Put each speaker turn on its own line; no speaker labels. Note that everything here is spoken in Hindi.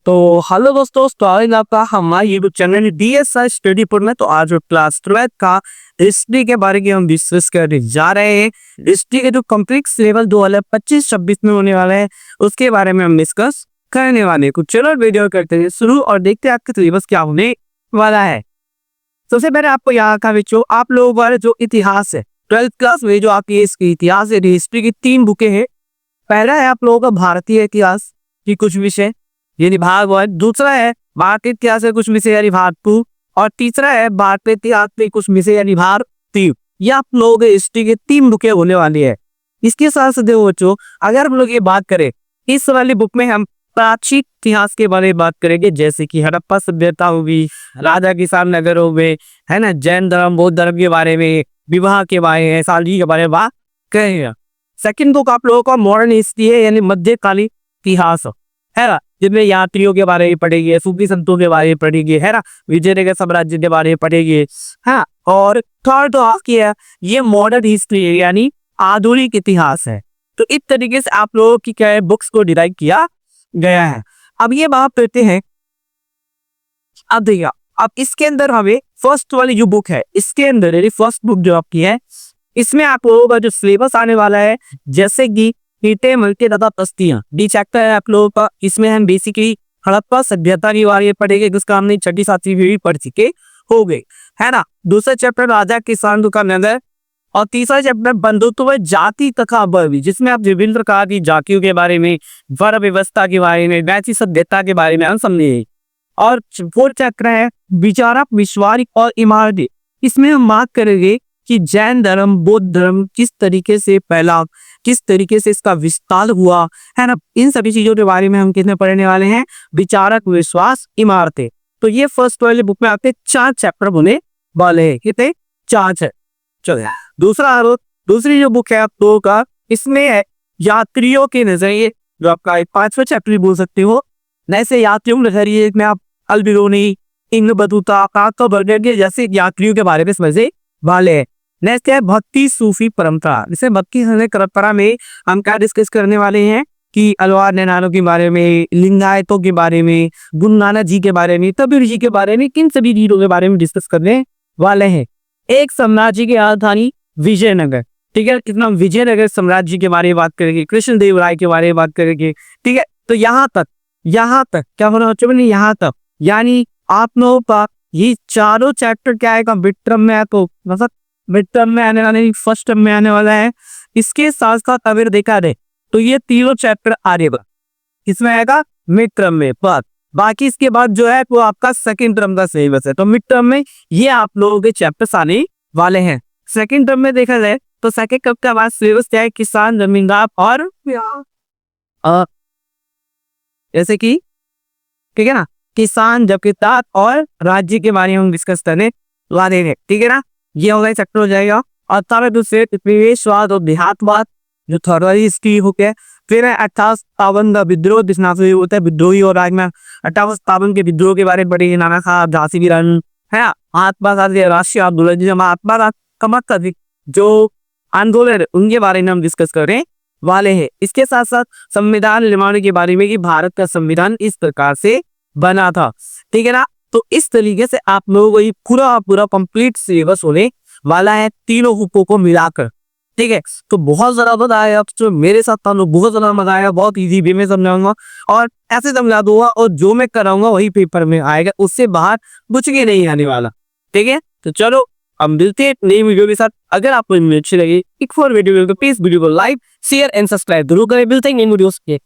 तो हेलो दोस्तों, स्वागत है आपका हमारे यूट्यूब चैनल DSI स्टडी पर में। तो आज क्लास 12 का हिस्ट्री के बारे में हम डिस्कस करने जा रहे हैं। हिस्ट्री के जो कंप्लीट सिलेबस 2025-26 में होने वाला है उसके बारे में हम डिस्कस करने वाले हैं। कुछ चलो वीडियो करते हैं शुरू और देखते हैं आपका सिलेबस क्या होने वाला है। सबसे पहले आपको यहाँ का बच्चों आप लोगों वाले जो इतिहास है 12th क्लास में जो आपकी इसकी इतिहास है हिस्ट्री की 3 बुकें हैं। पहला है आप लोगों का भारतीय इतिहास की कुछ विषय यानी भाग 1, दूसरा है भारतीय इतिहास के कुछ विषय यानी भाग 2 और तीसरा है भारतीय इतिहास के कुछ विषय यानी भाग 3। ये आप लोगों के हिस्ट्री के 3 बुकें होने वाली है। इसके साथ साथ देखो बच्चों, अगर हम लोग ये बात करें इस वाली बुक में हम प्राचीन इतिहास के बारे में बात करेंगे, जैसे कि हड़प्पा सभ्यता होगी, राजा किसान नगर हो गए, है ना, जैन धर्म बौद्ध धर्म के बारे में, विवाह के बारे में, सालजी के बारे में बात करेंगे। सेकंड बुक आप लोगों का मॉडर्न हिस्ट्री है यानी मध्यकालीन इतिहास है ना, जिनमें यात्रियों के बारे में पढ़ेंगे, सूफी संतों के बारे में पढ़ेंगे, है ना, विजयनगर साम्राज्य के बारे में पढ़ेंगे। हाँ, और थर्ड तो आपकी है ये मॉडर्न हिस्ट्री है यानी आधुनिक इतिहास है। तो इस तरीके से आप लोगों की क्या है बुक्स को डिवाइड किया गया है। अब ये बात करते हैं, अब देखिए अब इसके अंदर हमें फर्स्ट वाली जो बुक है इसके अंदर यानी फर्स्ट बुक जो आपकी है इसमें आप लोगों का जो सिलेबस आने वाला है जैसे कि ईंटें मिलती तथा तख्तियां डी चैप्टर है आप लोगों का। इसमें हम बेसिकली हड़प्पा सभ्यता के बारे में पढ़ेंगे जिसका हमने 6ठी-7वीं भी पढ़ चुके हो गए, है ना। दूसरा चैप्टर राजा किसान का नगर और तीसरा चैप्टर बंधुत्व जाति तथा वर्ग जिसमें आप विभिन्न प्रकार की जातियों के बारे में, वर्ग व्यवस्था के बारे में, वैसी सभ्यता के बारे में हम समझेंगे। और फोर्थ चैप्टर है विचारक विश्वास और इमारतें। इसमें हम बात करेंगे कि जैन धर्म बौद्ध धर्म किस तरीके से फैला, किस तरीके से इसका विस्तार हुआ, है ना, इन सभी चीजों के बारे में हम कितने पढ़ने वाले हैं, विचारक विश्वास इमारतें। तो ये फर्स्ट वाले बुक में आपके 4 चैप्टर होने वाले हैं। कितने? 4 है। चलो दूसरी जो बुक है आप लोगों का इसमें है यात्रियों के नजरिए, जो आपका 5वां चैप्टर भी बोल सकते हो। नैसे यात्रियों के नजरिए में आप अल-बिरूनी, इब्न बतूता, काका बर्गर जैसे यात्रियों के बारे में समझे वाले हैं। नेक्स्ट है भक्ति सूफी परंपरा। जैसे भक्ति परंपरा में हम क्या डिस्कस करने वाले हैं कि अलवार नैनानों के बारे में, लिंगायतों के बारे में, गुरु नानक जी के बारे में, कबीर जी के बारे में, किन सभी चीजों के बारे में डिस्कस करने वाले हैं। एक साम्राज्य की राजधानी विजयनगर, ठीक है, कितना विजयनगर साम्राज्य के बारे में बात करेंगे, कृष्णदेव राय के बारे में बात करेंगे, ठीक है। तो यहाँ तक क्या होना चाहिए, यहाँ तक यानी आप लोगों का ये चारों चैप्टर क्या आएगा मिड टर्म में, तो मतलब मिड टर्म में आने वाला फर्स्ट टर्म में आने वाला है। इसके साथ साथ अगर देखा जाए तो ये तीनों चैप्टर आएगा इसमें आएगा मिड टर्म में, पर बाकी इसके बाद जो है वो आपका सेकंड टर्म का सिलेबस है। तो मिड टर्म में ये आप लोगों के चैप्टर्स आने वाले हैं। सेकंड टर्म में देखा जाए तो सेकंड टर्म का बाद सिलेबस क्या है, किसान, जमींदार और जैसे कि ठीक है ना, किसान, जमींदार और राज्य के बारे में हम डिस्कस करने वाले हैं, ठीक है ना। ये होगा चैप्टर हो जाएगा। और तारे दूसरे परिवेशवाद और देहातवाद जो थर्ड हिस्ट्री हो गया। फिर है 1857 का विद्रोह जिसना होता है विद्रोही और आज में 1857 के विद्रोह के बारे में पढ़ेंगे, नाना साहब, झांसी की रानी, है महात्मा गांधी राष्ट्रीय आंदोलन, जो महात्मा गांधी जो आंदोलन उनके बारे में हम डिस्कस करने वाले हैं। इसके साथ साथ संविधान निर्माण के बारे में कि भारत का संविधान इस प्रकार से बना था, ठीक है ना। तो इस तरीके से आप लोगों को ये पूरा कंप्लीट सिलेबस होने वाला है तीनों बुकों को मिलाकर, ठीक है। तो बहुत ज्यादा मजा आया, तो मेरे साथ था लोग बहुत ज्यादा मजा आया, बहुत इजी वे में समझाऊंगा और ऐसे समझा दूंगा और जो मैं कराऊंगा वही पेपर में आएगा, उससे बाहर कुछ भी नहीं आने वाला, ठीक है। तो चलो अब मिलते हैं नई वीडियो के साथ। अगर आपको अच्छी लगी एक फॉर वीडियो तो प्लीज वीडियो को लाइक शेयर एंड सब्सक्राइब जरूर करें। मिलते हैं नई वीडियोस के।